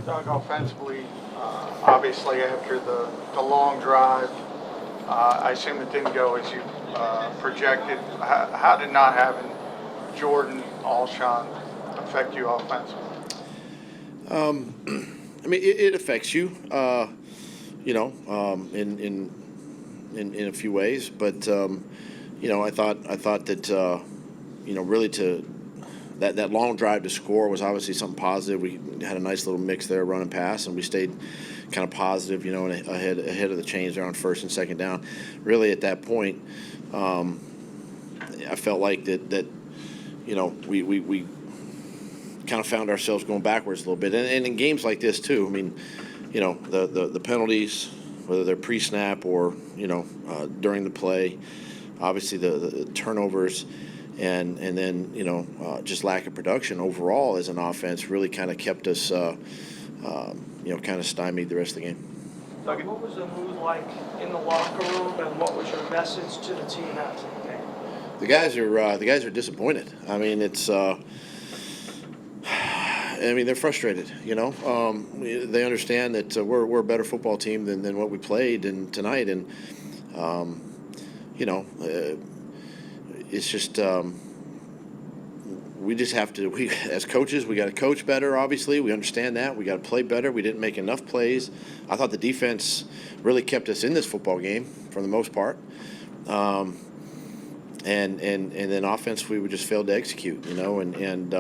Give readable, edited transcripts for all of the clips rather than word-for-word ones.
Doug, offensively, obviously after the long drive, I assume it didn't go as you projected. How did not having Jordan Alshon affect you offensively? I mean, it affects you, in a few ways. But I thought that really that long drive to score was obviously something positive. We had a nice little mix there, run and pass, and we stayed kind of positive, and ahead of the chains there on first and second down. Really, at that point, I felt like that we kind of found ourselves going backwards a little bit, and in games like this too. I mean, the penalties, whether they're pre-snap or during the play, obviously the turnovers. And then just lack of production overall as an offense really kind of kept us kind of stymied the rest of the game. Doug, what was the mood like in the locker room, and what was your message to the team after the game? The guys are disappointed. I mean, they're frustrated. They understand that we're a better football team than what we played tonight, and it's just we just have to. We as coaches, we got to coach better. Obviously, we understand that. We got to play better. We didn't make enough plays. I thought the defense really kept us in this football game for the most part, and then offense we just failed to execute. And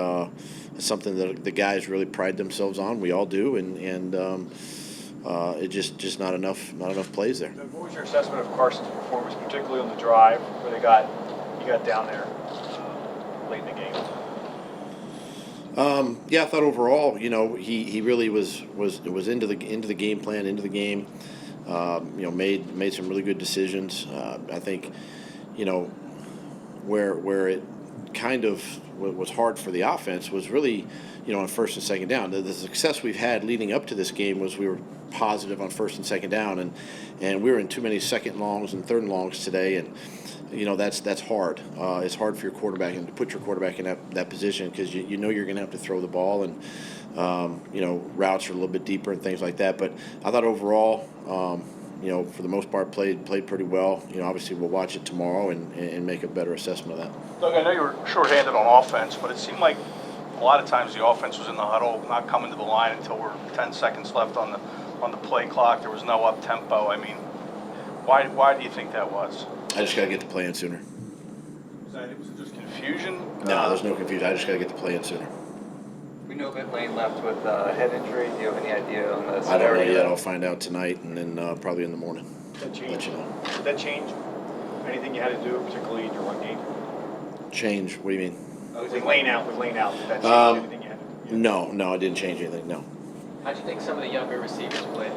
it's something that the guys really pride themselves on. We all do, and it just not enough plays there. What was your assessment of Carson's performance, particularly on the drive where he got down there late in the game? I thought overall, he really was into the game plan, into the game. Made some really good decisions. I think, where it kind of was hard for the offense was really, on first and second down. The success we've had leading up to this game was we were positive on first and second down, and we were in too many second longs and third longs today, and that's hard. It's hard for your quarterback and to put your quarterback in that position because you're going to have to throw the ball, and routes are a little bit deeper and things like that. But I thought overall, for the most part, played pretty well. Obviously we'll watch it tomorrow and make a better assessment of that. Doug, I know you were shorthanded on offense, but it seemed like a lot of times the offense was in the huddle, not coming to the line until we're 10 seconds left on the play clock. There was no up tempo. I mean, why do you think that was? I just got to get the play in sooner. Was it just confusion? No, there's no confusion. I just got to get the play in sooner. We know that Lane left with a head injury. Do you have any idea on the severity? I don't know yet. I'll find out tonight, and then probably in the morning. Did that change? Let you know. Did that change anything you had to do, particularly in your run game? Change? What do you mean? With Lane out, did that change anything you had to do? No, it didn't change anything. No. How do you think some of the younger receivers played?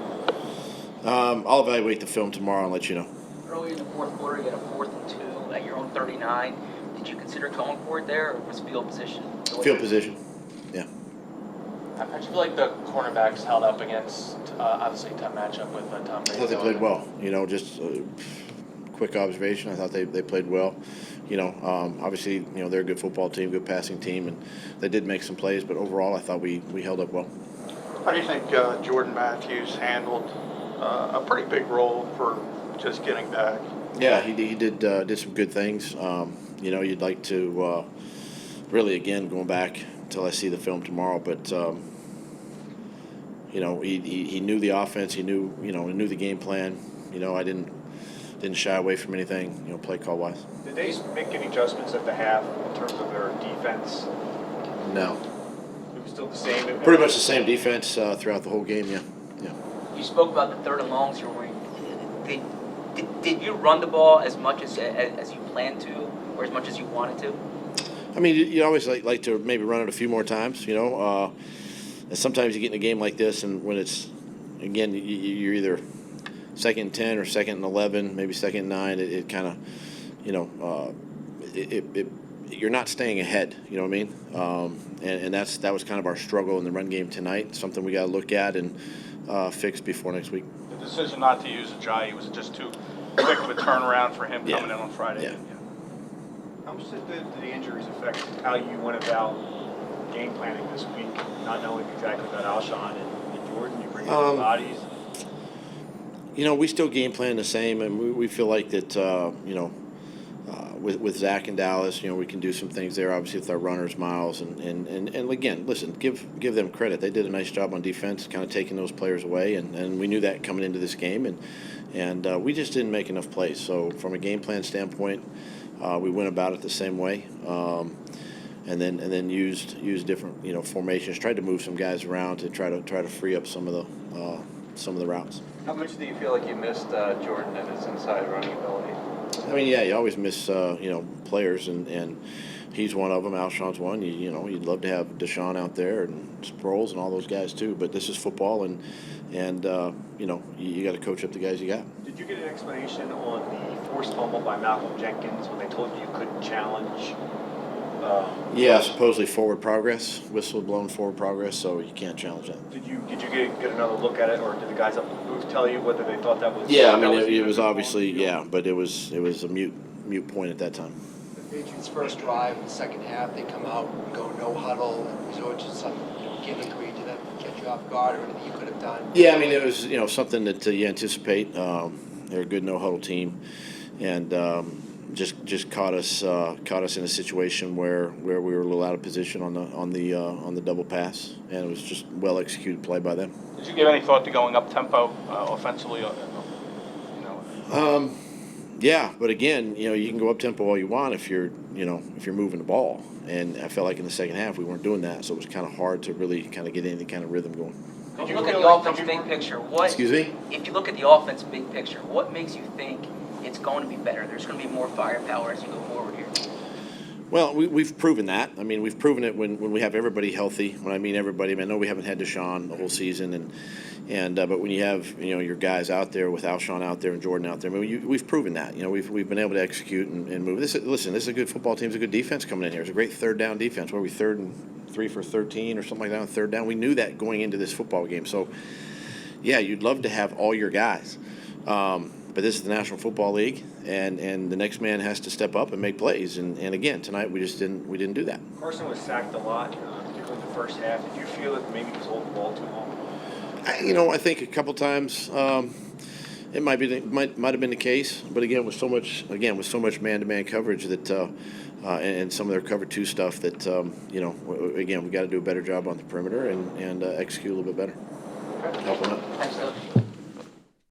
I'll evaluate the film tomorrow and let you know. Early in the fourth quarter, you had a 4th and 2 at your own 39. Did you consider going for it there, or was field position? Field position, yeah. How do you feel like the cornerbacks held up against, obviously, tough matchup with Tom Brady? I thought they played well. Just quick observation. I thought they played well. Obviously, they're a good football team, good passing team, and they did make some plays. But overall, I thought we held up well. How do you think Jordan Matthews handled a pretty big role for just getting back? Yeah, he did some good things. You'd like to really, again, going back until I see the film tomorrow, but he knew the offense. He knew the game plan. I didn't shy away from anything, play call wise. Did they make any adjustments at the half in terms of their defense? No. It was still the same? Pretty much the same defense throughout the whole game, yeah. You spoke about the third and longs you were running. Did you run the ball as much as you planned to, or as much as you wanted to? I mean, you always like to maybe run it a few more times, and sometimes you get in a game like this, and when it's, again, you're either second and 10 or second and 11, maybe second and 9, it kind of, you're not staying ahead, you know what I mean? And that was kind of our struggle in the run game tonight, something we got to look at and fix before next week. The decision not to use Ajayi, was it just too quick of a turnaround for him coming in on Friday? Yeah. How much did the injuries affect how you went about game planning this week, not knowing exactly about Alshon and Jordan? You bring in bodies? You know, we still game plan the same, and we feel like that, with Zach and Dallas, we can do some things there, obviously, with our runners, Miles. And again, listen, give them credit. They did a nice job on defense, kind of taking those players away, and we knew that coming into this game, and we just didn't make enough plays. So from a game plan standpoint, we went about it the same way. And then used different formations. Tried to move some guys around to try to free up some of the routes. How much do you feel like you missed Jordan and his inside running ability? I mean, yeah, you always miss players, and he's one of them. Alshon's one. You'd love to have Deshaun out there and Sproles and all those guys too. But this is football, and you got to coach up the guys you got. Did you get an explanation on the forced fumble by Malcolm Jenkins when they told you couldn't challenge? Yeah, supposedly forward progress, whistle blown forward progress, so you can't challenge that. Did you get another look at it, or did the guys up in the booth tell you whether they thought that was? Yeah, I that mean, it even was obviously, on the field? but it was a mute point at that time. The Patriots' first drive in the second half, they come out and go no huddle and resort to some gimmickry. Did that catch you off guard, or anything you could have done? Yeah, I mean, it was something that you anticipate. They're a good no huddle team, and just caught us in a situation where we were a little out of position on the double pass, and it was just well executed play by them. Did you give any thought to going up tempo offensively? Yeah, but again, you can go up tempo all you want if you're moving the ball, and I felt like in the second half we weren't doing that, so it was kind of hard to really kind of get any kind of rhythm going. If you look at the offense big picture, Excuse me? If you look at the offense big picture, what makes you think it's going to be better? There's going to be more firepower as you go forward here. Well, we've proven that. I mean, we've proven it when we have everybody healthy. When I mean everybody, I know we haven't had Deshaun the whole season, but when you have your guys out there with Alshon out there and Jordan out there, I mean, we've proven that. We've been able to execute and move. This is a good football team. It's a good defense coming in here. It's a great third down defense. Where we 3rd and 3 for 13 or something like that on third down. We knew that going into this football game. So, yeah, you'd love to have all your guys. But this is the National Football League, and the next man has to step up and make plays. And again, tonight we didn't do that. Carson was sacked a lot, particularly in the first half. Did you feel that maybe he was holding the ball too long? I think a couple times it might have been the case, but again with so much man-to-man coverage that and some of their cover 2 stuff that again we got to do a better job on the perimeter and execute a little bit better. Help them out. Thanks, Doug.